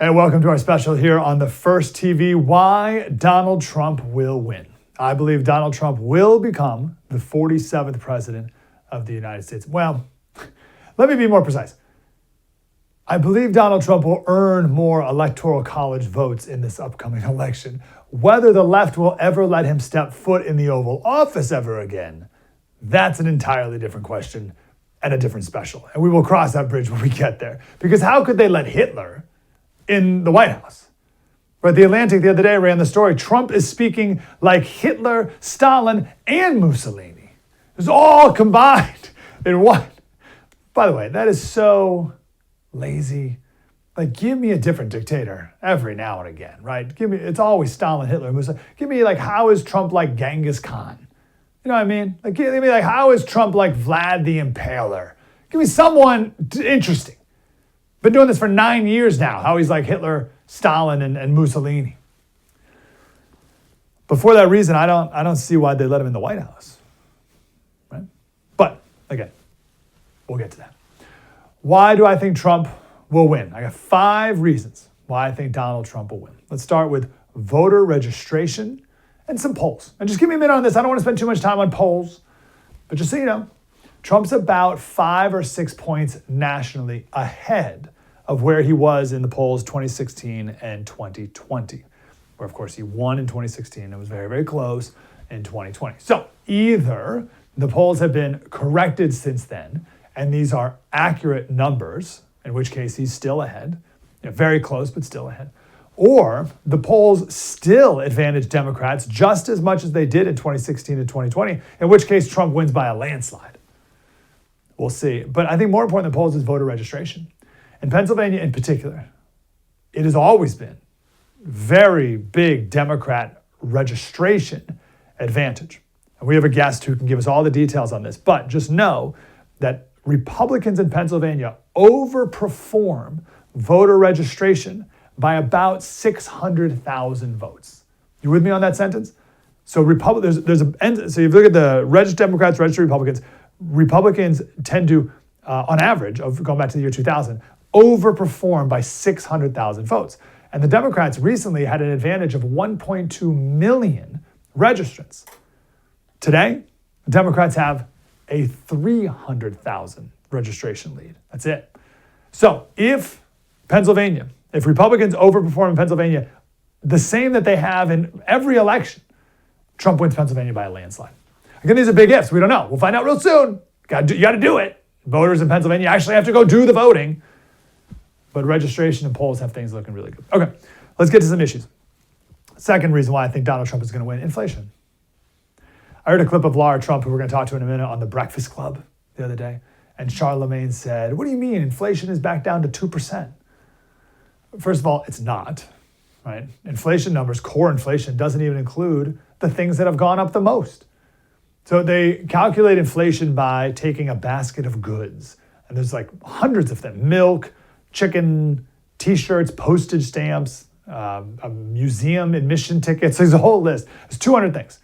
And welcome to our special here on the First TV, why Donald Trump will win. I believe Donald Trump will become the 47th president of the United States. Well, let me be more precise. I believe Donald Trump will earn more electoral college votes in this upcoming election. Whether the left will ever let him step foot in the Oval Office ever again, that's an entirely different question and a different special. And we will cross that bridge when we get there. Because how could they let Hitler in the White House? Right, The Atlantic the other day ran the story, Trump is speaking like Hitler, Stalin, and Mussolini. It's all combined in one. By the way, that is so lazy. Like, give me a different dictator every now and again, right? It's always Stalin, Hitler, Mussolini. Give me, like, how is Trump like Genghis Khan? You know what I mean? Like, give me, like, how is Trump like Vlad the Impaler? Give me someone interesting. Been doing this for 9 years now, how he's like Hitler, Stalin, and Mussolini. But for that reason, I don't see why they let him in the White House, right? But, again, we'll get to that. Why do I think Trump will win? I got 5 reasons why I think Donald Trump will win. Let's start with voter registration and some polls. And just give me a minute on this. I don't want to spend too much time on polls, but just so you know, Trump's about 5 or 6 points nationally ahead of where he was in the polls 2016 and 2020, where, of course, he won in 2016 and was very, very close in 2020. So either the polls have been corrected since then, and these are accurate numbers, in which case he's still ahead, very close, but still ahead, or the polls still advantage Democrats just as much as they did in 2016 and 2020, in which case Trump wins by a landslide. We'll see. But I think more important than polls is voter registration. In Pennsylvania in particular, it has always been very big Democrat registration advantage. And we have a guest who can give us all the details on this. But just know that Republicans in Pennsylvania overperform voter registration by about 600,000 votes. You with me on that sentence? So so you look at the Democrats, registered Republicans. Republicans tend to, on average, going back to the year 2000, overperform by 600,000 votes. And the Democrats recently had an advantage of 1.2 million registrants. Today, the Democrats have a 300,000 registration lead. That's it. So if Republicans overperform in Pennsylvania, the same that they have in every election, Trump wins Pennsylvania by a landslide. Again, these are big ifs. We don't know. We'll find out real soon. You got to do it. Voters in Pennsylvania actually have to go do the voting. But registration and polls have things looking really good. Okay, let's get to some issues. Second reason why I think Donald Trump is going to win, inflation. I heard a clip of Lara Trump, who we're going to talk to in a minute, on the Breakfast Club the other day. And Charlemagne said, what do you mean inflation is back down to 2%? First of all, it's not, right? Inflation numbers, core inflation, doesn't even include the things that have gone up the most. So they calculate inflation by taking a basket of goods. And there's like hundreds of them. Milk, chicken, T-shirts, postage stamps, a museum admission tickets. There's a whole list. There's 200 things.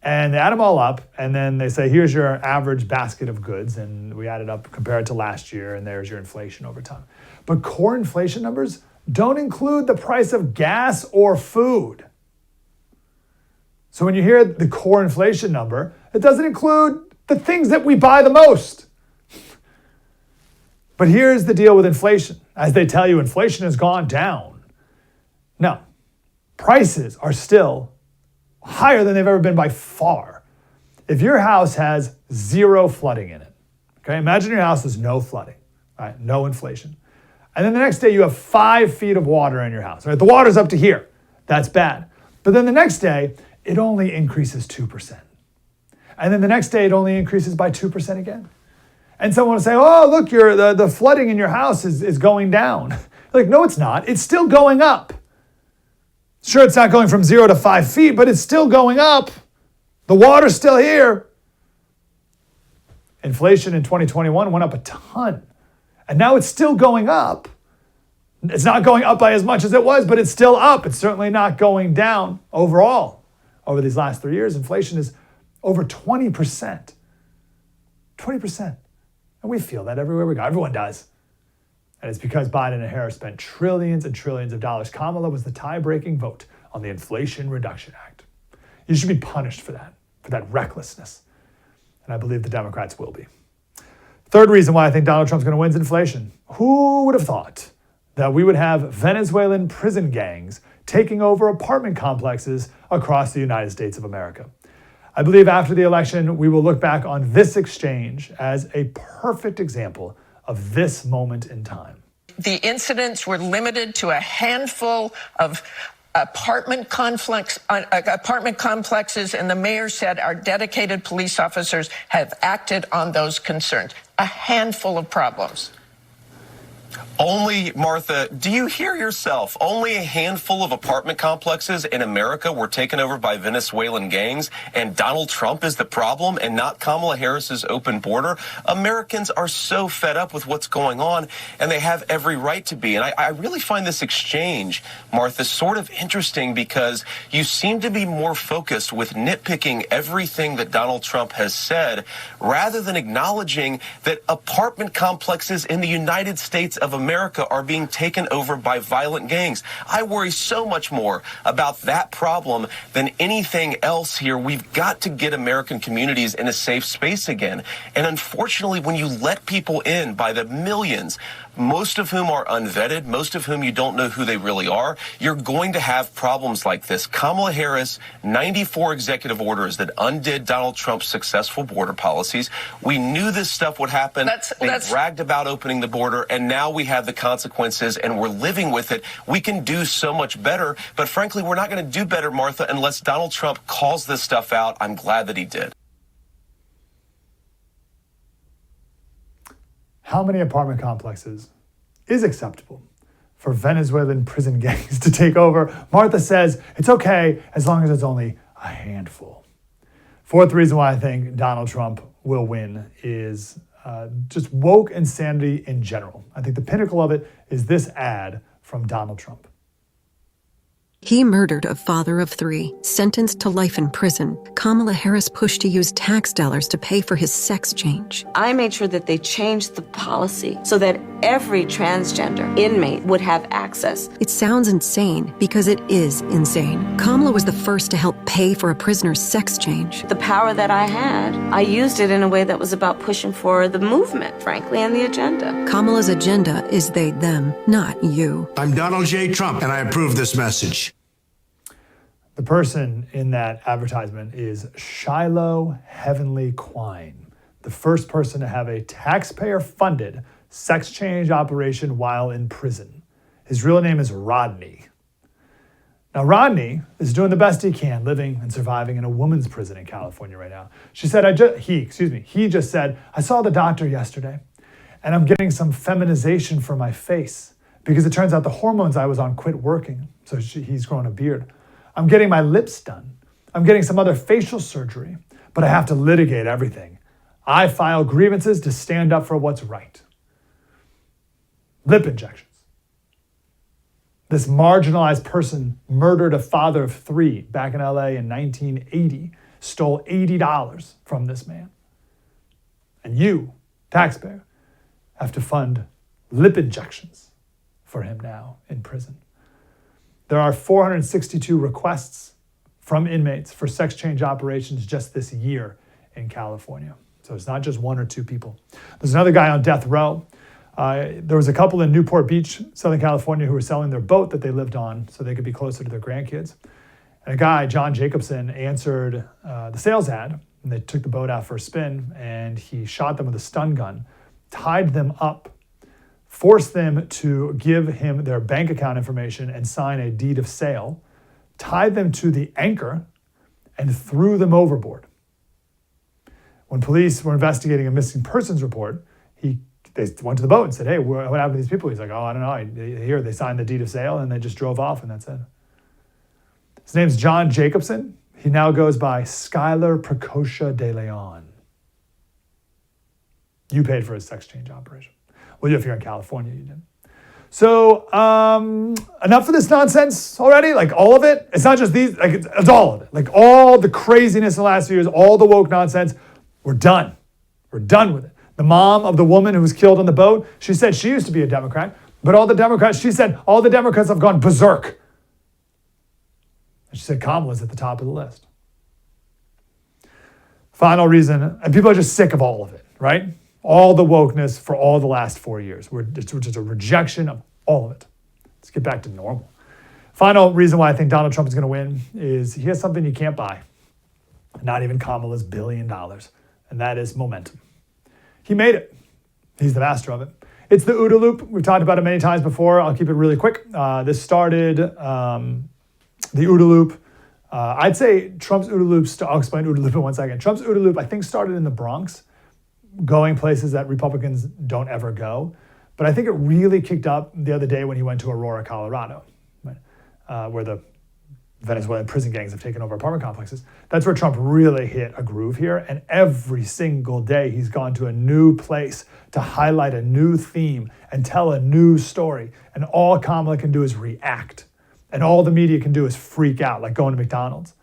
And they add them all up, and then they say, here's your average basket of goods, and we add it up, compare it to last year, and there's your inflation over time. But core inflation numbers don't include the price of gas or food. So when you hear the core inflation number, it doesn't include the things that we buy the most. But here's the deal with inflation. As they tell you, inflation has gone down. No, prices are still higher than they've ever been by far. If your house has 0 flooding in it, okay, imagine your house has no flooding, right? No inflation. And then the next day you have 5 feet of water in your house, right? The water's up to here. That's bad. But then the next day, it only increases 2%. And then the next day, it only increases by 2% again. And someone will say, oh, look, the flooding in your house is going down. Like, no, it's not. It's still going up. Sure, it's not going from 0 to 5 feet, but it's still going up. The water's still here. Inflation in 2021 went up a ton. And now it's still going up. It's not going up by as much as it was, but it's still up. It's certainly not going down overall. Over these last 3 years, inflation is over 20%. 20%. And we feel that everywhere we go. Everyone does. And it's because Biden and Harris spent trillions and trillions of dollars. Kamala was the tie-breaking vote on the Inflation Reduction Act. You should be punished for that recklessness. And I believe the Democrats will be. Third reason why I think Donald Trump's going to win is inflation. Who would have thought that we would have Venezuelan prison gangs taking over apartment complexes across the United States of America? I believe after the election, we will look back on this exchange as a perfect example of this moment in time. The incidents were limited to a handful of apartment complexes, and the mayor said our dedicated police officers have acted on those concerns. A handful of problems. Only, Martha, do you hear yourself? Only a handful of apartment complexes in America were taken over by Venezuelan gangs, and Donald Trump is the problem and not Kamala Harris's open border. Americans are so fed up with what's going on, and they have every right to be. And I really find this exchange, Martha, sort of interesting because you seem to be more focused with nitpicking everything that Donald Trump has said rather than acknowledging that apartment complexes in the United States of America are being taken over by violent gangs. I worry so much more about that problem than anything else here. We've got to get American communities in a safe space again. And unfortunately, when you let people in by the millions, most of whom are unvetted, most of whom you don't know who they really are, you're going to have problems like this. Kamala Harris, 94 executive orders that undid Donald Trump's successful border policies. We knew this stuff would happen. They bragged about opening the border, and now we have the consequences, and we're living with it. We can do so much better, but frankly, we're not going to do better, Martha, unless Donald Trump calls this stuff out. I'm glad that he did. How many apartment complexes is acceptable for Venezuelan prison gangs to take over? Martha says it's okay as long as it's only a handful. Fourth reason why I think Donald Trump will win is just woke insanity in general. I think the pinnacle of it is this ad from Donald Trump. He murdered a father of 3, sentenced to life in prison. Kamala Harris pushed to use tax dollars to pay for his sex change. I made sure that they changed the policy so that every transgender inmate would have access. It sounds insane because it is insane. Kamala was the first to help pay for a prisoner's sex change. The power that I had, I used it in a way that was about pushing for the movement, frankly, and the agenda. Kamala's agenda is they, them, not you. I'm Donald J. Trump, and I approve this message. The person in that advertisement is Shiloh Heavenly Quine, the first person to have a taxpayer-funded sex change operation while in prison. His real name is Rodney. Now, Rodney is doing the best he can, living and surviving in a woman's prison in California right now. He just said, I saw the doctor yesterday, and I'm getting some feminization for my face because it turns out the hormones I was on quit working, so he's growing a beard. I'm getting my lips done. I'm getting some other facial surgery, but I have to litigate everything. I file grievances to stand up for what's right. Lip injections. This marginalized person murdered a father of 3 back in LA in 1980, stole $80 from this man. And you, taxpayer, have to fund lip injections for him now in prison. There are 462 requests from inmates for sex change operations just this year in California. So it's not just 1 or 2 people. There's another guy on death row. There was a couple in Newport Beach, Southern California, who were selling their boat that they lived on so they could be closer to their grandkids. And a guy, John Jacobson, answered the sales ad, and they took the boat out for a spin, and he shot them with a stun gun, tied them up, forced them to give him their bank account information and sign a deed of sale, tied them to the anchor, and threw them overboard. When police were investigating a missing persons report, they went to the boat and said, hey, what happened to these people? He's like, oh, I don't know. Here, they signed the deed of sale, and they just drove off, and that's it. His name's John Jacobson. He now goes by Skylar Precocia de Leon. You paid for his sex change operation. Well, if you're in California, you did. So enough of this nonsense already? Like all of it? It's not just these, like it's all of it. Like all the craziness in the last few years, all the woke nonsense, we're done. We're done with it. The mom of the woman who was killed on the boat, she said she used to be a Democrat. But all the Democrats, she said, all the Democrats have gone berserk. And she said Kamala's at the top of the list. Final reason, and people are just sick of all of it, right? All the wokeness for all the last 4 years. It's just a rejection of all of it. Let's get back to normal. Final reason why I think Donald Trump is going to win is he has something you can't buy. Not even Kamala's $1 billion. And that is momentum. He made it. He's the master of it. It's the OODA loop. We've talked about it many times before. I'll keep it really quick. This started the OODA loop. I'd say Trump's OODA loop, I'll explain OODA loop in 1 second. Trump's OODA loop, I think, started in the Bronx, going places that Republicans don't ever go. But I think it really kicked up the other day when he went to Aurora, Colorado, right? Where the Venezuelan prison gangs have taken over apartment complexes. That's where Trump really hit a groove here. And every single day he's gone to a new place to highlight a new theme and tell a new story. And all Kamala can do is react. And all the media can do is freak out, like going to McDonald's.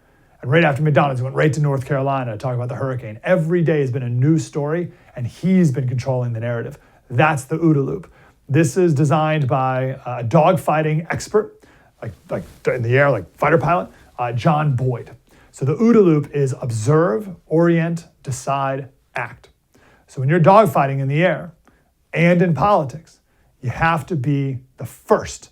And right after McDonald's, he went right to North Carolina to talk about the hurricane. Every day has been a new story, and he's been controlling the narrative. That's the OODA loop. This is designed by a dogfighting expert, like in the air, like fighter pilot, John Boyd. So the OODA loop is observe, orient, decide, act. So when you're dogfighting in the air and in politics, you have to be the first,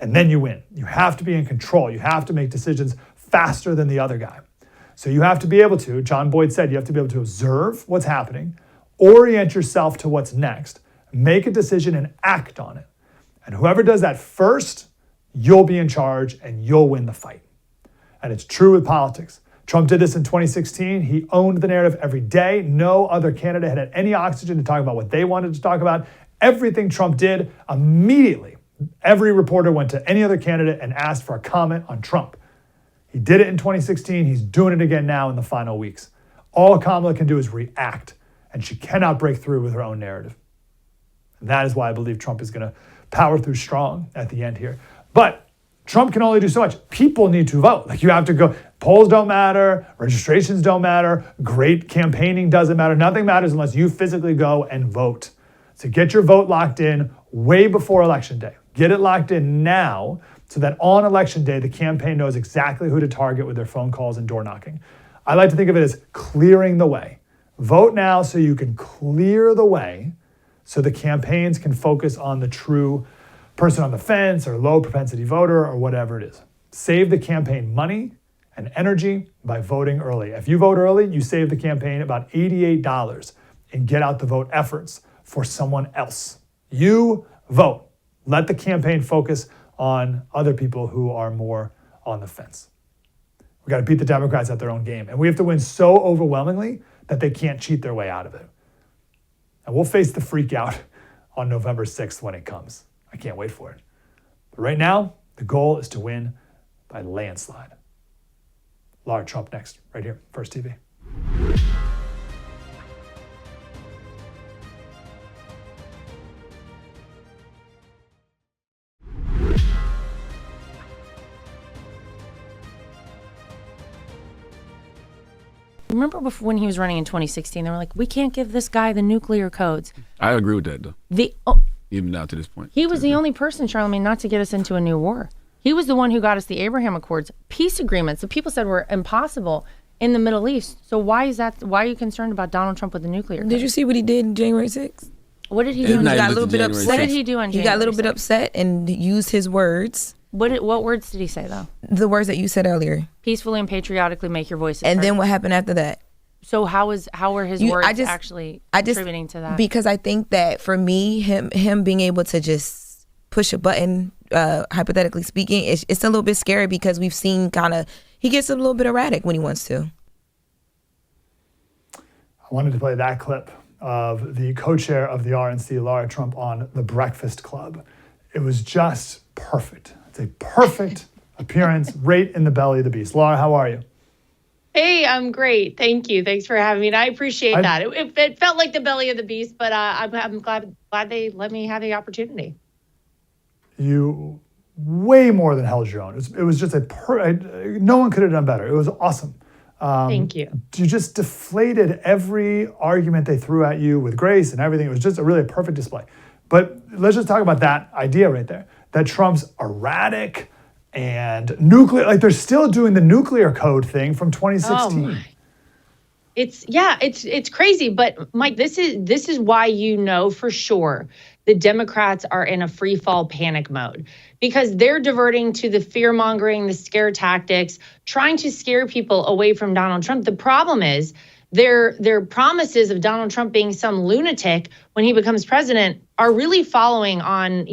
and then you win. You have to be in control. You have to make decisions faster than the other guy. So you have to be able to, John Boyd said, you have to be able to observe what's happening, orient yourself to what's next, make a decision and act on it. And whoever does that first, you'll be in charge and you'll win the fight. And it's true with politics. Trump did this in 2016. He owned the narrative every day. No other candidate had any oxygen to talk about what they wanted to talk about. Everything Trump did, immediately, every reporter went to any other candidate and asked for a comment on Trump. He did it in 2016. He's doing it again now in the final weeks. All Kamala can do is react, and she cannot break through with her own narrative. And that is why I believe Trump is going to power through strong at the end here. But Trump can only do so much. People need to vote. Like, you have to go. Polls don't matter. Registrations don't matter. Great campaigning doesn't matter. Nothing matters unless you physically go and vote. So get your vote locked in way before Election Day. Get it locked in now so that on Election Day, the campaign knows exactly who to target with their phone calls and door knocking. I like to think of it as clearing the way. Vote now so you can clear the way so the campaigns can focus on the true person on the fence or low propensity voter or whatever it is. Save the campaign money and energy by voting early. If you vote early, you save the campaign about $88 in get out the vote efforts for someone else. You vote. Let the campaign focus on other people who are more on the fence. We got to beat the Democrats at their own game. And we have to win so overwhelmingly that they can't cheat their way out of it. And we'll face the freak out on November 6th when it comes. I can't wait for it. But right now, the goal is to win by landslide. Lara Trump next, right here, First TV. Remember before when he was running in 2016, they were like, we can't give this guy the nuclear codes. I agree with that, though. Even now to this point. He was the only person, Charlamagne, not to get us into a new war. He was the one who got us the Abraham Accords, peace agreements that people said were impossible in the Middle East. So why is that? Why are you concerned about Donald Trump with the nuclear codes? Did you see what he did on January 6th? What did he do? He got a little bit upset. What did he do on January 6th? He got a little bit upset and used his words. What words did he say, though? The words that you said earlier. Peacefully and patriotically make your voices heard. And then what happened after that? So how were his words actually contributing to that? Because I think that for me, him being able to just push a button, hypothetically speaking, it's a little bit scary because we've seen he gets a little bit erratic when he wants to. I wanted to play that clip of the co-chair of the RNC, Lara Trump, on The Breakfast Club. It was just perfect. It's a perfect appearance right in the belly of the beast. Lara, how are you? Hey, I'm great. Thank you. Thanks for having me. And I appreciate that. It felt like the belly of the beast, but I'm glad they let me have the opportunity. You way more than held your own. It was just no one could have done better. It was awesome. Thank you. You just deflated every argument they threw at you with grace and everything. It was just a really perfect display. But let's just talk about that idea right there, that Trump's erratic and nuclear, like they're still doing the nuclear code thing from 2016. It's crazy. But Mike, this is why you know for sure the Democrats are in a free fall panic mode, because they're diverting to the fear mongering, the scare tactics, trying to scare people away from Donald Trump. The problem is their promises of Donald Trump being some lunatic when he becomes president are really following on,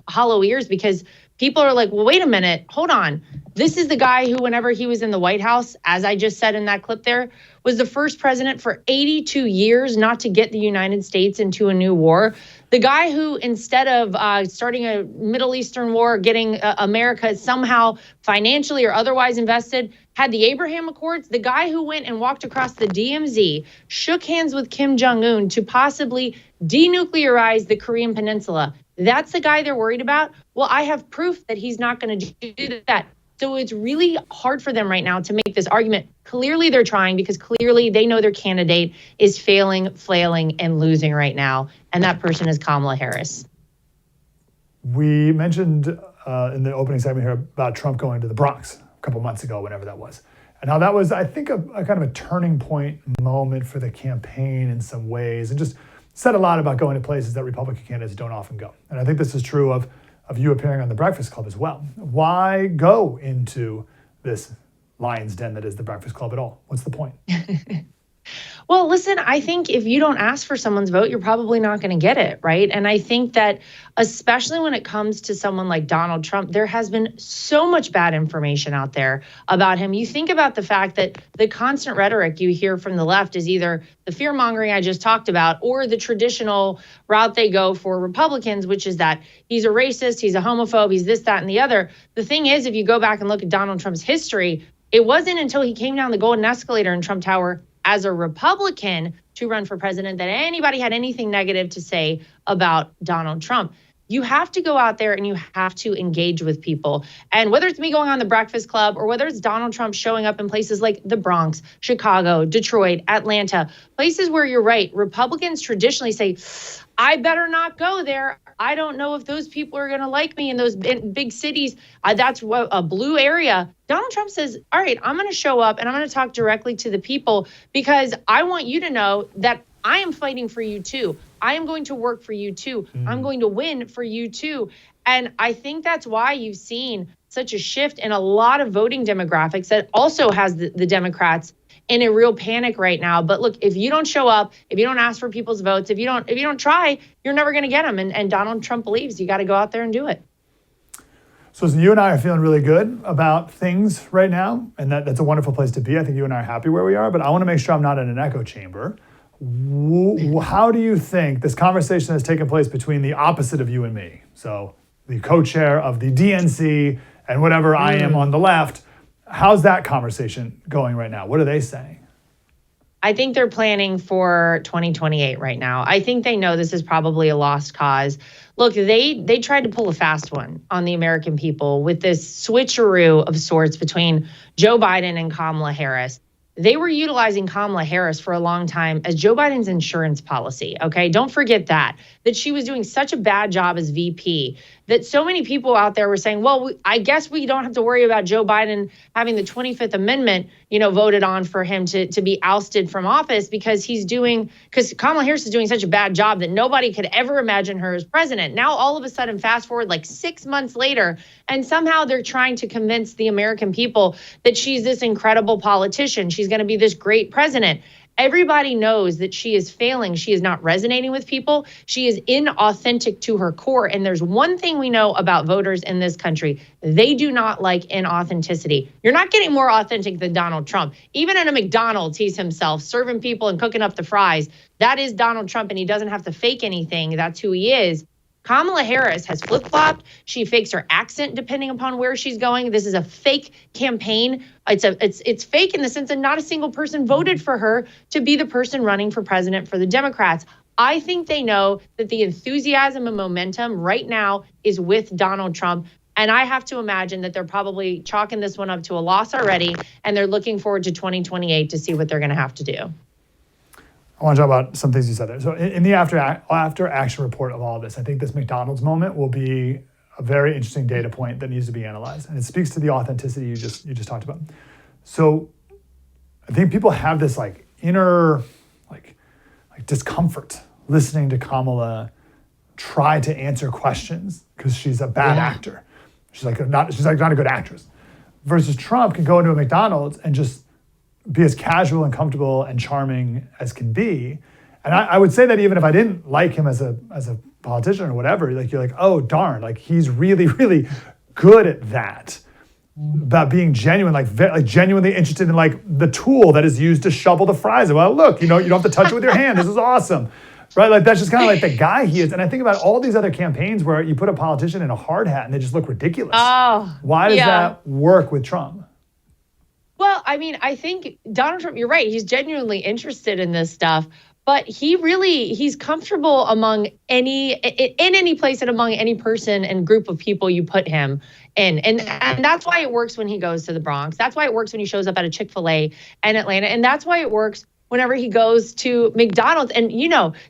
hollow ears, because people are like, well, wait a minute, hold on. This is the guy who, whenever he was in the White House, as I just said in that clip there, was the first president for 82 years not to get the United States into a new war. The guy who, instead of starting a Middle Eastern war, getting America somehow financially or otherwise invested, had the Abraham Accords. The guy who went and walked across the DMZ, shook hands with Kim Jong-un to possibly denuclearize the Korean Peninsula. That's the guy they're worried about. Well, I have proof that he's not going to do that. So it's really hard for them right now to make this argument. Clearly they're trying, because clearly they know their candidate is failing, flailing, and losing right now. And that person is Kamala Harris. We mentioned in the opening segment here about Trump going to the Bronx a couple months ago, whenever that was. And how that was, I think, a kind of a turning point moment for the campaign in some ways, and just said a lot about going to places that Republican candidates don't often go. And I think this is true of you appearing on The Breakfast Club as well. Why go into this lion's den that is The Breakfast Club at all? What's the point? Well, listen, I think if you don't ask for someone's vote, you're probably not going to get it, right? And I think that especially when it comes to someone like Donald Trump, there has been so much bad information out there about him. You think about the fact that the constant rhetoric you hear from the left is either the fear mongering I just talked about, or the traditional route they go for Republicans, which is that he's a racist, he's a homophobe, he's this, that, and the other. The thing is, if you go back and look at Donald Trump's history, it wasn't until he came down the golden escalator in Trump Tower as a Republican to run for president that anybody had anything negative to say about Donald Trump. You have to go out there and you have to engage with people. And whether it's me going on The Breakfast Club, or whether it's Donald Trump showing up in places like the Bronx, Chicago, Detroit, Atlanta, places where you're right, Republicans traditionally say, I better not go there. I don't know if those people are going to like me in those big cities. That's a blue area. Donald Trump says, all right, I'm going to show up and I'm going to talk directly to the people, because I want you to know that I am fighting for you too. I am going to work for you too. I'm going to win for you too. And I think that's why you've seen such a shift in a lot of voting demographics that also has the Democrats in a real panic right now. But look, if you don't show up, if you don't ask for people's votes, if you don't try, you're never going to get them. And Donald Trump believes you got to go out there and do it. So you and I are feeling really good about things right now, and that's a wonderful place to be. I think you and I are happy where we are, but I want to make sure I'm not in an echo chamber. How do you think this conversation has taken place between the opposite of you and me? So the co-chair of the DNC and whatever I am on the left. How's that conversation going right now? What are they saying? I think they're planning for 2028 right now. I think they know this is probably a lost cause. Look, they tried to pull a fast one on the American people with this switcheroo of sorts between Joe Biden and Kamala Harris. They were utilizing Kamala Harris for a long time as Joe Biden's insurance policy. Okay, don't forget that she was doing such a bad job as VP that so many people out there were saying, well, I guess we don't have to worry about Joe Biden having the 25th Amendment, voted on for him to be ousted from office, because Kamala Harris is doing such a bad job that nobody could ever imagine her as president. Now, all of a sudden, fast forward like 6 months later, and somehow they're trying to convince the American people that she's this incredible politician. She's going to be this great president. Everybody knows that she is failing. She is not resonating with people. She is inauthentic to her core. And there's one thing we know about voters in this country. They do not like inauthenticity. You're not getting more authentic than Donald Trump. Even at a McDonald's, he's himself, serving people and cooking up the fries. That is Donald Trump, and he doesn't have to fake anything. That's who he is. Kamala Harris has flip-flopped. She fakes her accent depending upon where she's going. This is a fake campaign. It's fake in the sense that not a single person voted for her to be the person running for president for the Democrats. I think they know that the enthusiasm and momentum right now is with Donald Trump. And I have to imagine that they're probably chalking this one up to a loss already, and they're looking forward to 2028 to see what they're going to have to do. I want to talk about some things you said there. So in the after action report of all of this, I think this McDonald's moment will be a very interesting data point that needs to be analyzed. And it speaks to the authenticity you just talked about. So I think people have this like inner like discomfort listening to Kamala try to answer questions because she's a bad actor. She's not a good actress. Versus Trump can go into a McDonald's and just be as casual and comfortable and charming as can be. And I would say that even if I didn't like him as a politician or whatever, like you're like, oh darn, like he's really, really good at that. About being genuine, like genuinely interested in like the tool that is used to shovel the fries. Well, look, you don't have to touch it with your hand. This is awesome. Right? Like that's just kind of like the guy he is. And I think about all these other campaigns where you put a politician in a hard hat and they just look ridiculous. Why does that work with Trump? Well, I mean, I think Donald Trump, you're right. He's genuinely interested in this stuff, but he's comfortable in any place and among any person and group of people you put him in. And that's why it works when he goes to the Bronx. That's why it works when he shows up at a Chick-fil-A in Atlanta. And that's why it works whenever he goes to McDonald's. And,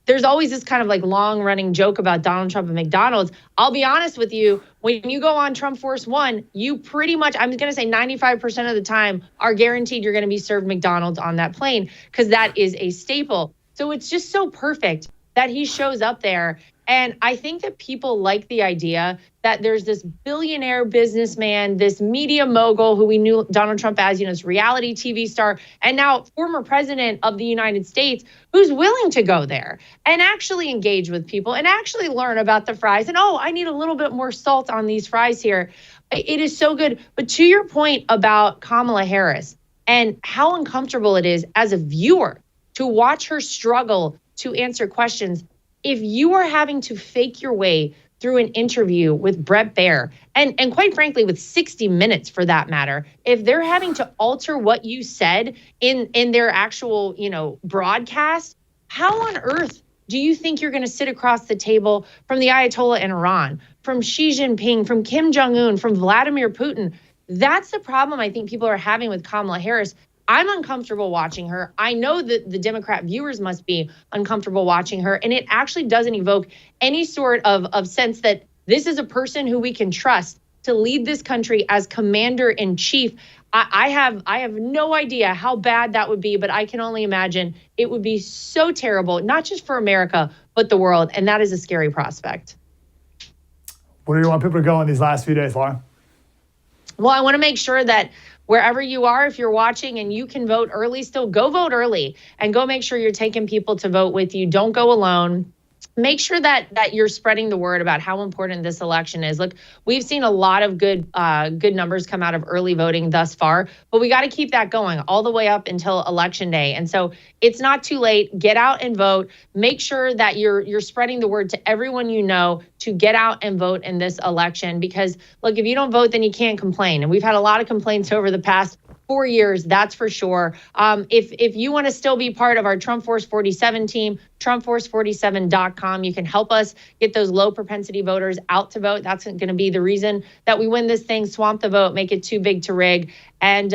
there's always this kind of like long running joke about Donald Trump and McDonald's. I'll be honest with you, when you go on Trump Force One, you pretty much, I'm going to say 95% of the time are guaranteed you're going to be served McDonald's on that plane because that is a staple. So it's just so perfect that he shows up there. And I think that people like the idea that there's this billionaire businessman, this media mogul who we knew Donald Trump as, this reality TV star, and now former president of the United States, who's willing to go there and actually engage with people and actually learn about the fries. And, I need a little bit more salt on these fries here. It is so good. But to your point about Kamala Harris and how uncomfortable it is as a viewer to watch her struggle to answer questions, if you are having to fake your way through an interview with Bret Baier, and quite frankly, with 60 Minutes for that matter, if they're having to alter what you said in their actual, broadcast, how on earth do you think you're going to sit across the table from the Ayatollah in Iran, from Xi Jinping, from Kim Jong-un, from Vladimir Putin? That's the problem I think people are having with Kamala Harris. I'm uncomfortable watching her. I know that the Democrat viewers must be uncomfortable watching her. And it actually doesn't evoke any sort of sense that this is a person who we can trust to lead this country as commander in chief. I have no idea how bad that would be, but I can only imagine it would be so terrible, not just for America, but the world. And that is a scary prospect. Where do you want people to go in these last few days, Lara? Well, I want to make sure that wherever you are, if you're watching and you can vote early, still go vote early and go make sure you're taking people to vote with you. Don't go alone. Make sure that you're spreading the word about how important this election is. Look, we've seen a lot of good numbers come out of early voting thus far, but we got to keep that going all the way up until Election Day. And so it's not too late. Get out and vote. Make sure that you're spreading the word to everyone you know to get out and vote in this election. Because look, if you don't vote, then you can't complain. And we've had a lot of complaints over the past 4 years, that's for sure. If you want to still be part of our Trump Force 47 team, TrumpForce47.com, you can help us get those low propensity voters out to vote. That's going to be the reason that we win this thing. Swamp the vote, make it too big to rig. And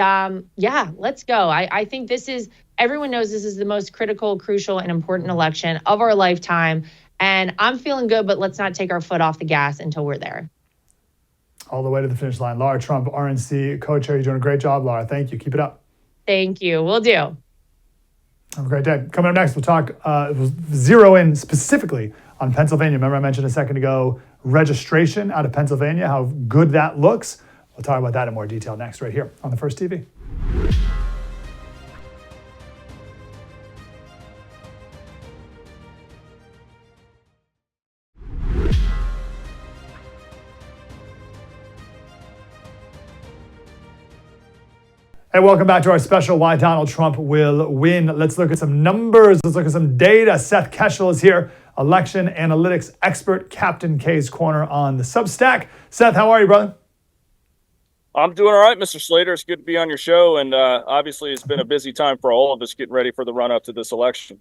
let's go. I think everyone knows this is the most critical, crucial, and important election of our lifetime. And I'm feeling good, but let's not take our foot off the gas until we're there. All the way to the finish line. Lara Trump, RNC co-chair. You're doing a great job, Lara. Thank you. Keep it up. Thank you. Will do. Have a great day. Coming up next, we'll talk, we'll zero in specifically on Pennsylvania. Remember I mentioned a second ago, registration out of Pennsylvania, how good that looks. We'll talk about that in more detail next, right here on the First TV. Hey, welcome back to our special Why Donald Trump Will Win. Let's look at some numbers. Let's look at some data. Seth Keshel is here, election analytics expert, Captain K's Corner on the Substack. Seth, how are you, brother? I'm doing all right, Mr. Slater. It's good to be on your show. And obviously, it's been a busy time for all of us getting ready for the run-up to this election.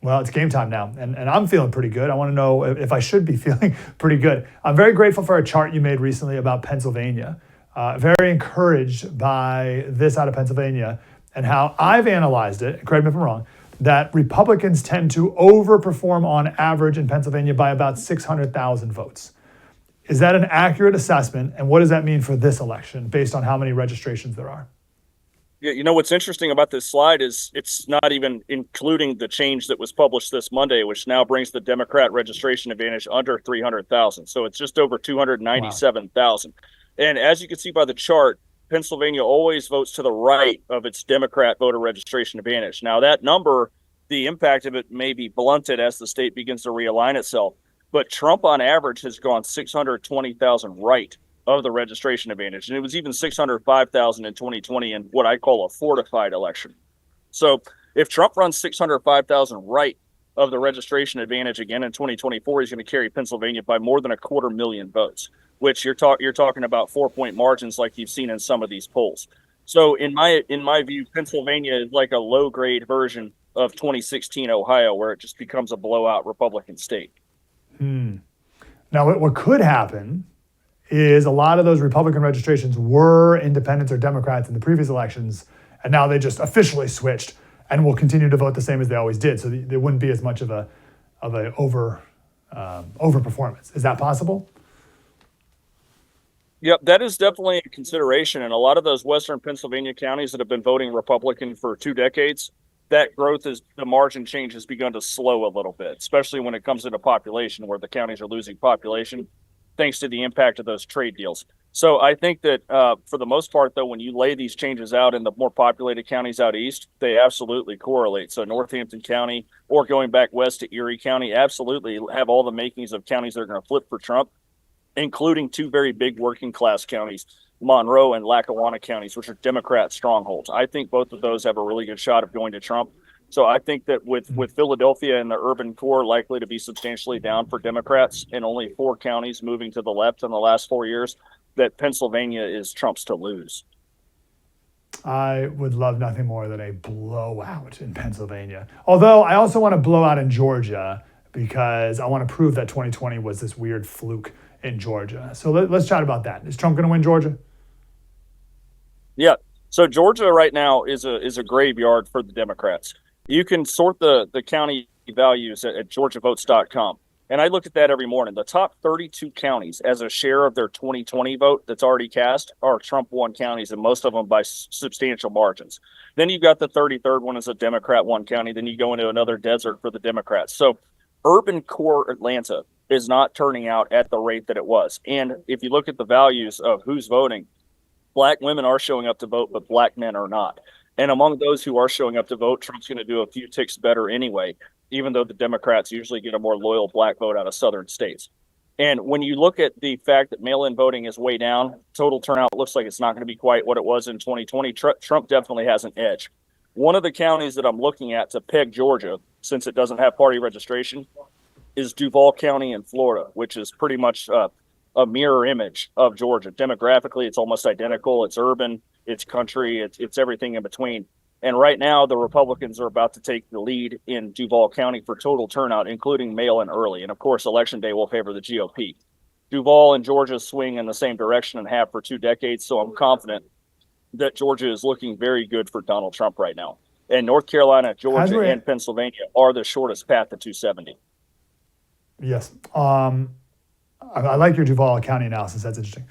Well, it's game time now, and I'm feeling pretty good. I want to know if I should be feeling pretty good. I'm very grateful for a chart you made recently about Pennsylvania. Very encouraged by this out of Pennsylvania and how I've analyzed it, correct me if I'm wrong, that Republicans tend to overperform on average in Pennsylvania by about 600,000 votes. Is that an accurate assessment? And what does that mean for this election based on how many registrations there are? Yeah, you know what's interesting about this slide is it's not even including the change that was published this Monday, which now brings the Democrat registration advantage under 300,000. So it's just over 297,000. Wow. And as you can see by the chart, Pennsylvania always votes to the right of its Democrat voter registration advantage. Now that number, the impact of it may be blunted as the state begins to realign itself. But Trump on average has gone 620,000 right of the registration advantage. And it was even 605,000 in 2020 in what I call a fortified election. So if Trump runs 605,000 right of the registration advantage again in 2024, he's going to carry Pennsylvania by more than 250,000 votes, which you're talking about 4-point margins like you've seen in some of these polls. So in my view, Pennsylvania is like a low grade version of 2016 Ohio, where it just becomes a blowout Republican state. Now, what could happen is a lot of those Republican registrations were independents or Democrats in the previous elections, and now they just officially switched and will continue to vote the same as they always did. So there wouldn't be as much of a overperformance. Is that possible? Yep, that is definitely a consideration. And a lot of those Western Pennsylvania counties that have been voting Republican for 2 decades, that growth the margin change has begun to slow a little bit, especially when it comes to the population, where the counties are losing population thanks to the impact of those trade deals. So I think that for the most part, though, when you lay these changes out in the more populated counties out east, they absolutely correlate. So Northampton County, or going back west to Erie County, absolutely have all the makings of counties that are going to flip for Trump, including 2 very big working class counties, Monroe and Lackawanna counties, which are Democrat strongholds. I think both of those have a really good shot of going to Trump. So I think that with Philadelphia and the urban core likely to be substantially down for Democrats and only 4 counties moving to the left in the last 4 years, that Pennsylvania is Trump's to lose. I would love nothing more than a blowout in Pennsylvania. Although I also want to blow out in Georgia because I want to prove that 2020 was this weird fluke in Georgia. So let's chat about that. Is Trump going to win Georgia? Yeah. So Georgia right now is a graveyard for the Democrats. You can sort the county values at georgiavotes.com. And I look at that every morning. The top 32 counties as a share of their 2020 vote that's already cast are Trump won counties, and most of them by substantial margins. Then you've got the 33rd one as a Democrat won county. Then you go into another desert for the Democrats. So urban core Atlanta is not turning out at the rate that it was. And if you look at the values of who's voting, Black women are showing up to vote, but Black men are not. And among those who are showing up to vote, Trump's going to do a few ticks better anyway, even though the Democrats usually get a more loyal Black vote out of southern states. And when you look at the fact that mail-in voting is way down, total turnout looks like it's not going to be quite what it was in 2020. Trump definitely has an edge. One of the counties that I'm looking at to peg Georgia, since it doesn't have party registration, is Duval County in Florida, which is pretty much a mirror image of Georgia. Demographically, it's almost identical. It's urban, it's country, it's everything in between. And right now, the Republicans are about to take the lead in Duval County for total turnout, including mail-in early. And of course, Election Day will favor the GOP. Duval and Georgia swing in the same direction and have for 2 decades. So I'm confident that Georgia is looking very good for Donald Trump right now. And North Carolina, Georgia, and Pennsylvania are the shortest path to 270. Yes. I like your Duval County analysis. That's interesting.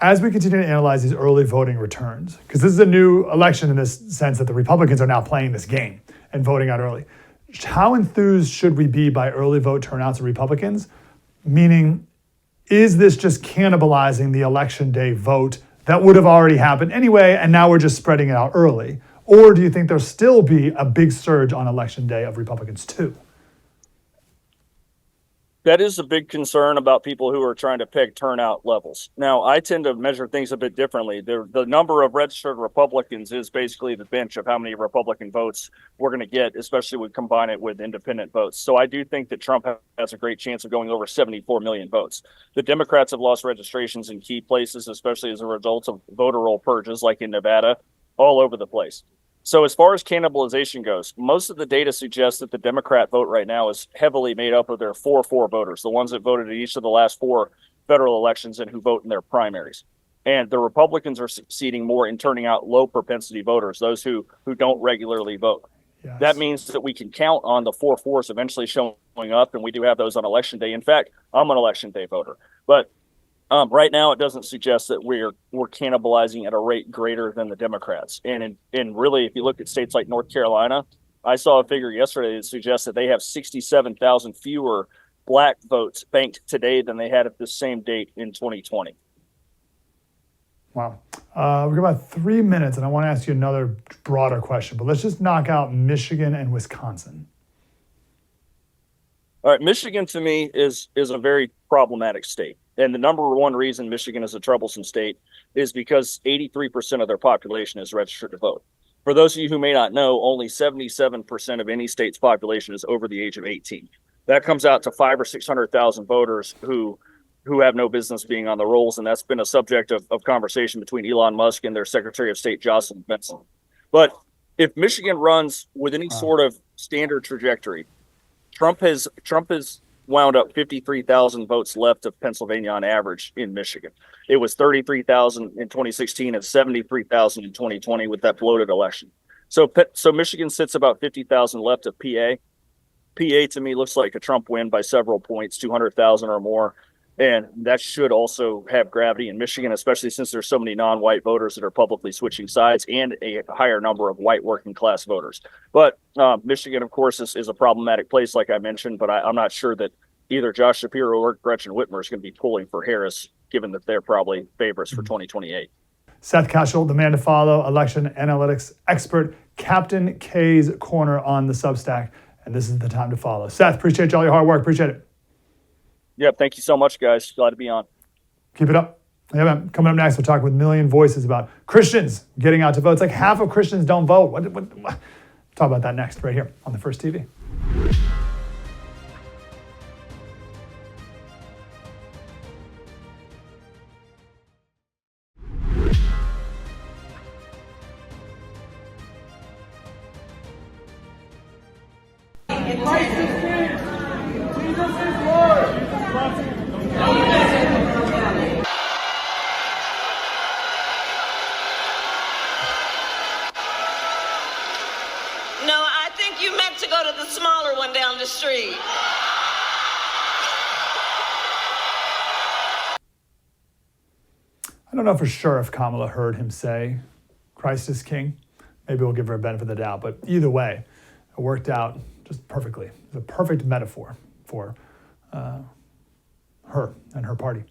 As we continue to analyze these early voting returns, because this is a new election in this sense that the Republicans are now playing this game and voting out early, how enthused should we be by early vote turnouts of Republicans? Meaning, is this just cannibalizing the election day vote that would have already happened anyway, and now we're just spreading it out early? Or do you think there'll still be a big surge on election day of Republicans too? That is a big concern about people who are trying to peg turnout levels. Now, I tend to measure things a bit differently. The number of registered Republicans is basically the bench of how many Republican votes we're going to get, especially when we combine it with independent votes. So I do think that Trump has a great chance of going over 74 million votes. The Democrats have lost registrations in key places, especially as a result of voter roll purges like in Nevada, all over the place. So as far as cannibalization goes, most of the data suggests that the Democrat vote right now is heavily made up of their 4-4 voters, the ones that voted in each of the last 4 federal elections and who vote in their primaries. And the Republicans are succeeding more in turning out low propensity voters, those who don't regularly vote. That means that we can count on the 4-4s eventually showing up, and we do have those on election day. In fact, I'm an election day voter, but right now it doesn't suggest that we're cannibalizing at a rate greater than the Democrats. And really, if you look at states like North Carolina, I saw a figure yesterday that suggests that they have 67,000 fewer black votes banked today than they had at the same date in 2020. Wow. We've got about 3 minutes, and I want to ask you another broader question, but let's just knock out Michigan and Wisconsin. All right, Michigan to me is a very problematic state. And the number one reason Michigan is a troublesome state is because 83% of their population is registered to vote. For those of you who may not know, only 77% of any state's population is over the age of 18. That comes out to 500,000 or 600,000 voters who have no business being on the rolls, and that's been a subject of conversation between Elon Musk and their Secretary of State, Jocelyn Benson. But if Michigan runs with any sort of standard trajectory, Trump has wound up 53,000 votes left of Pennsylvania on average in Michigan. It was 33,000 in 2016 and 73,000 in 2020 with that bloated election. So Michigan sits about 50,000 left of PA. PA to me looks like a Trump win by several points, 200,000 or more. And that should also have gravity in Michigan, especially since there's so many non-white voters that are publicly switching sides and a higher number of white working class voters. But Michigan, of course, is a problematic place, like I mentioned, but I'm not sure that either Josh Shapiro or Gretchen Whitmer is going to be pulling for Harris, given that they're probably favorites for 2028. Seth Keshel, the man to follow, election analytics expert, Captain K's Corner on the Substack. And this is the time to follow. Seth, appreciate all your hard work. Appreciate it. Yeah, thank you so much, guys. Glad to be on. Keep it up. Yeah, man. Coming up next, we'll talk with Million Voices about Christians getting out to vote. It's like half of Christians don't vote. What? Talk about that next, right here on the First TV. Street. I don't know for sure if Kamala heard him say Christ is king. Maybe we'll give her a benefit of the doubt, but either way, it worked out just perfectly. It's a perfect metaphor for her and her party.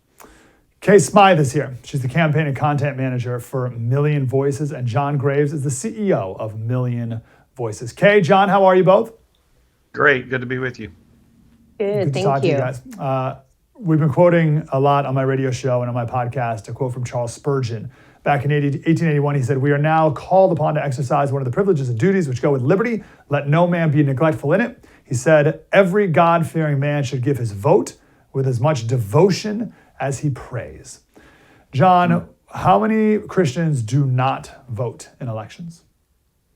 Kay Smythe is here. She's the campaign and content manager for Million Voices, and John Graves is the CEO of Million Voices. Kay, John, how are you both? Great. Good to be with you. Good, thank you. To you guys. We've been quoting a lot on my radio show and on my podcast, a quote from Charles Spurgeon. Back in 1881, he said, "We are now called upon to exercise one of the privileges and duties which go with liberty. Let no man be neglectful in it." He said, "Every God-fearing man should give his vote with as much devotion as he prays." John, how many Christians do not vote in elections?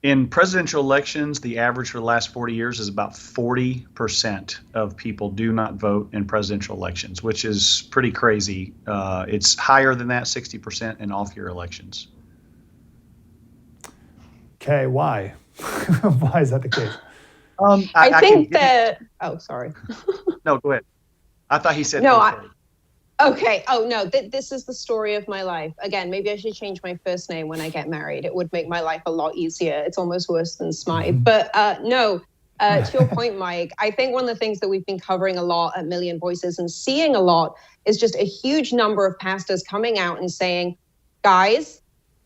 In presidential elections, the average for the last 40 years is about 40% of people do not vote in presidential elections, which is pretty crazy. It's higher than that, 60% in off-year elections. Okay, why? Why is that the case? I think that. Oh, sorry. No, go ahead. I thought he said. No, okay. Oh, no. This is the story of my life. Again, maybe I should change my first name when I get married. It would make my life a lot easier. It's almost worse than Smythe. But no, to your point, Mike, I think one of the things that we've been covering a lot at Million Voices and seeing a lot is just a huge number of pastors coming out and saying, guys,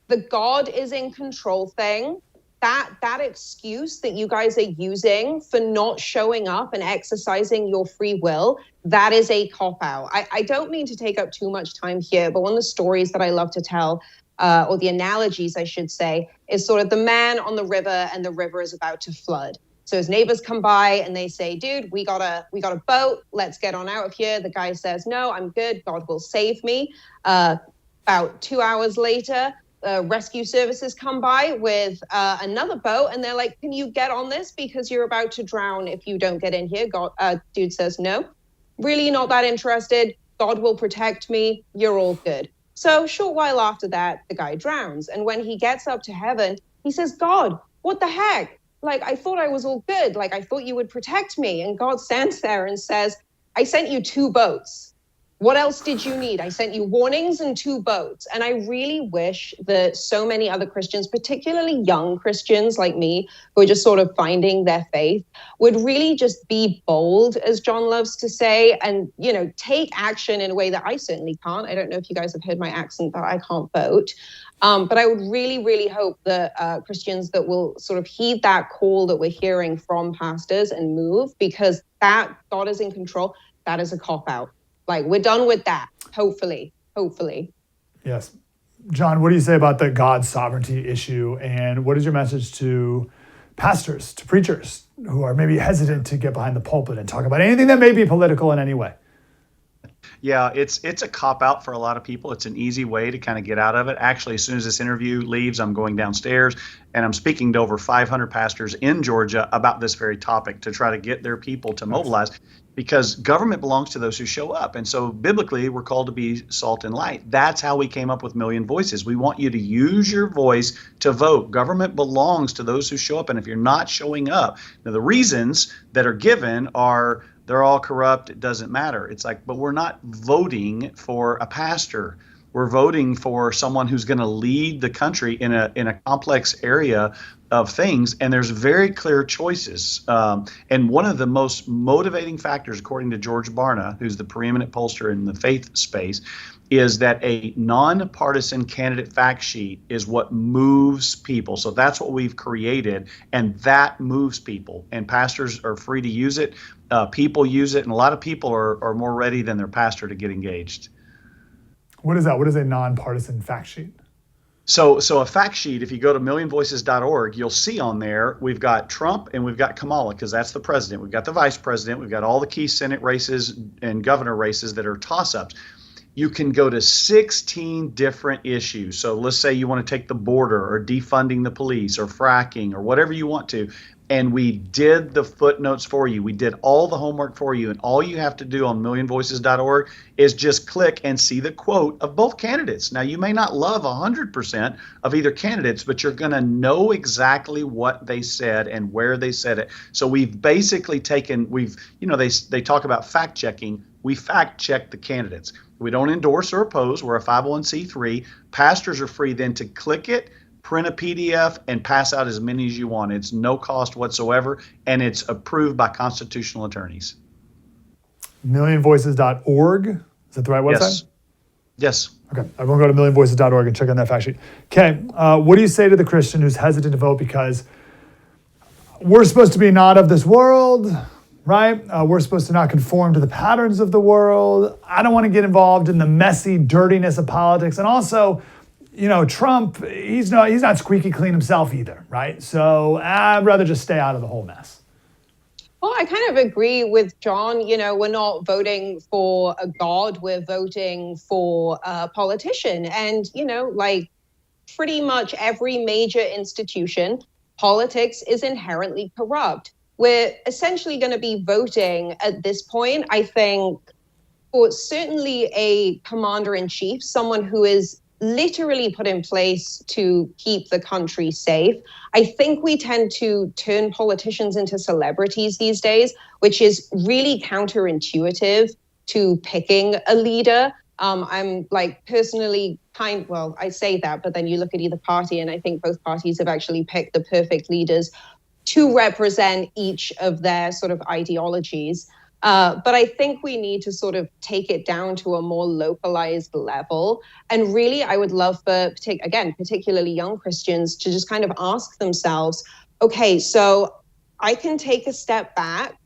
the God is in control thing, that excuse that you guys are using for not showing up and exercising your free will, that is a cop-out. I don't mean to take up too much time here, but one of the stories that I love to tell, or the analogies I should say, is sort of the man on the river and the river is about to flood. So his neighbors come by and they say, dude, we got a boat. Let's get on out of here. The guy says, no, I'm good. God will save me. About 2 hours later, rescue services come by with another boat and they're like, can you get on this? Because you're about to drown if you don't get in here. Dude says, no, really not that interested. God will protect me. You're all good. So a short while after that, the guy drowns. And when he gets up to heaven, he says, God, what the heck? like, I thought I was all good. Like, I thought you would protect me. And God stands there and says, I sent you 2 boats. What else did you need? I sent you warnings and 2 boats. And I really wish that so many other Christians, particularly young Christians like me, who are just sort of finding their faith, would really just be bold, as John loves to say, and, you know, take action in a way that I certainly can't. I don't know if you guys have heard my accent, but I can't vote. But I would really, really hope that Christians that will sort of heed that call that we're hearing from pastors and move, because that God is in control. That is a cop-out. Like, we're done with that, hopefully. Yes. John, what do you say about the God sovereignty issue? And what is your message to pastors, to preachers who are maybe hesitant to get behind the pulpit and talk about anything that may be political in any way? Yeah, it's a cop-out for a lot of people. It's an easy way to kind of get out of it. Actually, as soon as this interview leaves, I'm going downstairs and I'm speaking to over 500 pastors in Georgia about this very topic to try to get their people to mobilize, because government belongs to those who show up. And so biblically, we're called to be salt and light. That's how we came up with Million Voices. We want you to use your voice to vote. Government belongs to those who show up. And if you're not showing up, now the reasons that are given are they're all corrupt, it doesn't matter. It's like, but we're not voting for a pastor. We're voting for someone who's going to lead the country in a complex area of things, and there's very clear choices. And one of the most motivating factors, according to George Barna, who's the preeminent pollster in the faith space, is that a nonpartisan candidate fact sheet is what moves people. So that's what we've created, and that moves people. And pastors are free to use it. People use it, and a lot of people are more ready than their pastor to get engaged. What is that? What is a nonpartisan fact sheet? So a fact sheet, if you go to millionvoices.org, you'll see on there we've got Trump and we've got Kamala, because that's the president. We've got the vice president. We've got all the key Senate races and governor races that are toss-ups. You can go to 16 different issues. So let's say you want to take the border or defunding the police or fracking or whatever you want to. And we did the footnotes for you. We did all the homework for you. And all you have to do on millionvoices.org is just click and see the quote of both candidates. Now, you may not love 100% of either candidates, but you're going to know exactly what they said and where they said it. So we've basically taken, they talk about fact checking. We fact check the candidates. We don't endorse or oppose. We're a 501c3. Pastors are free then to click it, print a PDF, and pass out as many as you want. It's no cost whatsoever, and it's approved by constitutional attorneys. Millionvoices.org. Is that the right website? Yes. Okay. Everyone go to millionvoices.org and check on that fact sheet. Okay. What do you say to the Christian who's hesitant to vote because we're supposed to be not of this world, right? We're supposed to not conform to the patterns of the world. I don't want to get involved in the messy dirtiness of politics. And also, Trump, he's not squeaky clean himself either, right? So I'd rather just stay out of the whole mess. Well, I kind of agree with John. We're not voting for a god, we're voting for a politician. And, like pretty much every major institution, politics is inherently corrupt. We're essentially going to be voting at this point, I think, for certainly a commander-in-chief, someone who is literally put in place to keep the country safe. I think we tend to turn politicians into celebrities these days, which is really counterintuitive to picking a leader. I'm like personally I say that, but then you look at either party and I think both parties have actually picked the perfect leaders to represent each of their sort of ideologies. But I think we need to sort of take it down to a more localized level. And really, I would love for, particularly young Christians to just kind of ask themselves, okay, so I can take a step back,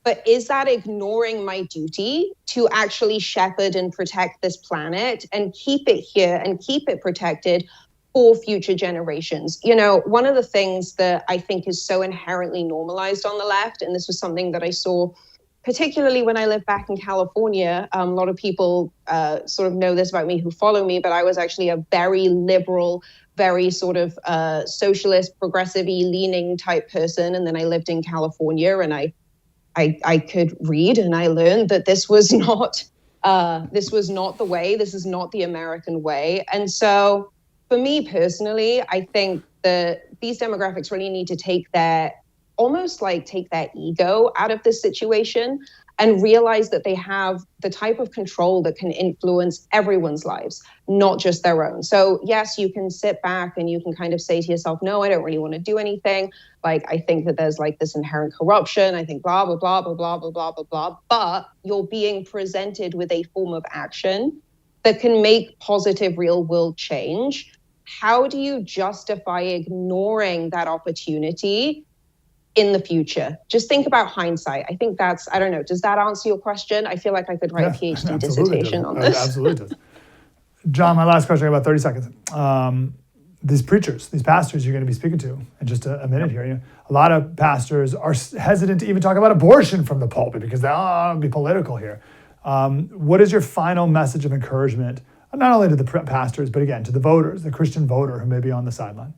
but is that ignoring my duty to actually shepherd and protect this planet and keep it here and keep it protected for future generations? One of the things that I think is so inherently normalized on the left, and this was something that I saw particularly when I lived back in California. A lot of people sort of know this about me who follow me, but I was actually a very liberal, very sort of socialist, progressive-y leaning type person. And then I lived in California and I could read, and I learned that this was not the way. This is not the American way. And so for me personally, I think that these demographics really need to take their ego out of this situation and realize that they have the type of control that can influence everyone's lives, not just their own. So yes, you can sit back and you can kind of say to yourself, no, I don't really want to do anything. Like, I think that there's like this inherent corruption. I think blah, blah, blah, blah, blah, blah, blah, blah, blah. But you're being presented with a form of action that can make positive real world change. How do you justify ignoring that opportunity in the future? Just think about hindsight. I think I don't know, does that answer your question? I feel like I could write a PhD dissertation on this. Absolutely does. John, my last question, I got about 30 seconds. These preachers, these pastors you're going to be speaking to in just a minute here, a lot of pastors are hesitant to even talk about abortion from the pulpit because they'll be political here. What is your final message of encouragement, not only to the pastors, but again, to the voters, the Christian voter who may be on the sideline?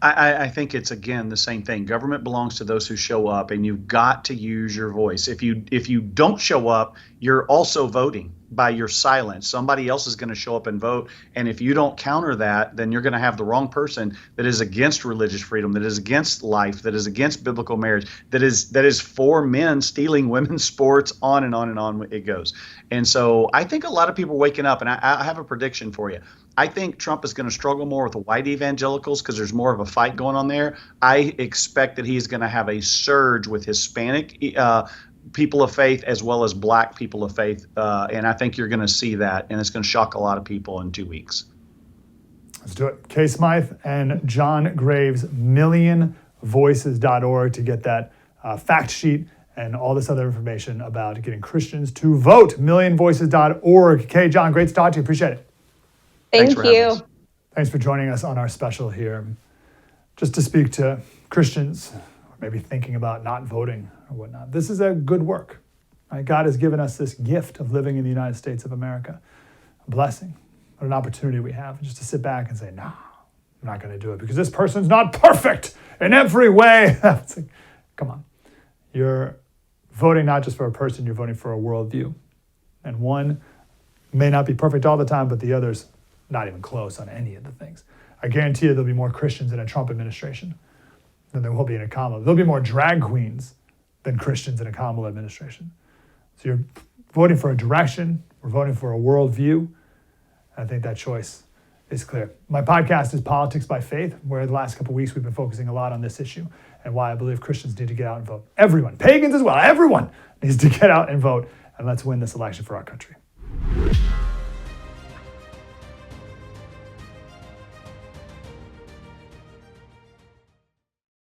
I think it's, again, the same thing. Government belongs to those who show up, and you've got to use your voice. If you don't show up, you're also voting by your silence. Somebody else is going to show up and vote, and if you don't counter that, then you're going to have the wrong person that is against religious freedom, that is against life, that is against biblical marriage, that is for men stealing women's sports, on and on and on it goes. And so I think a lot of people are waking up, and I have a prediction for you. I think Trump is going to struggle more with the white evangelicals because there's more of a fight going on there. I expect that he's going to have a surge with Hispanic people of faith as well as black people of faith. And I think you're going to see that, and it's going to shock a lot of people in 2 weeks. Let's do it. Kay Smythe and John Graves, millionvoices.org to get that fact sheet and all this other information about getting Christians to vote. Millionvoices.org. Kay, John, great to talk to you. Appreciate it. Thank you. Thanks for joining us on our special here, just to speak to Christians, or maybe thinking about not voting or whatnot. This is a good work. Right? God has given us this gift of living in the United States of America, a blessing, but an opportunity we have just to sit back and say, no, I'm not going to do it because this person's not perfect in every way. It's like, come on. You're voting not just for a person, you're voting for a worldview. And one may not be perfect all the time, but the other's not even close on any of the things. I guarantee you there'll be more Christians in a Trump administration than there will be in a Kamala. There'll be more drag queens than Christians in a Kamala administration. So you're voting for a direction. We're voting for a worldview. I think that choice is clear. My podcast is Politics by Faith, where the last couple of weeks we've been focusing a lot on this issue and why I believe Christians need to get out and vote. Everyone, pagans as well, everyone needs to get out and vote, and let's win this election for our country.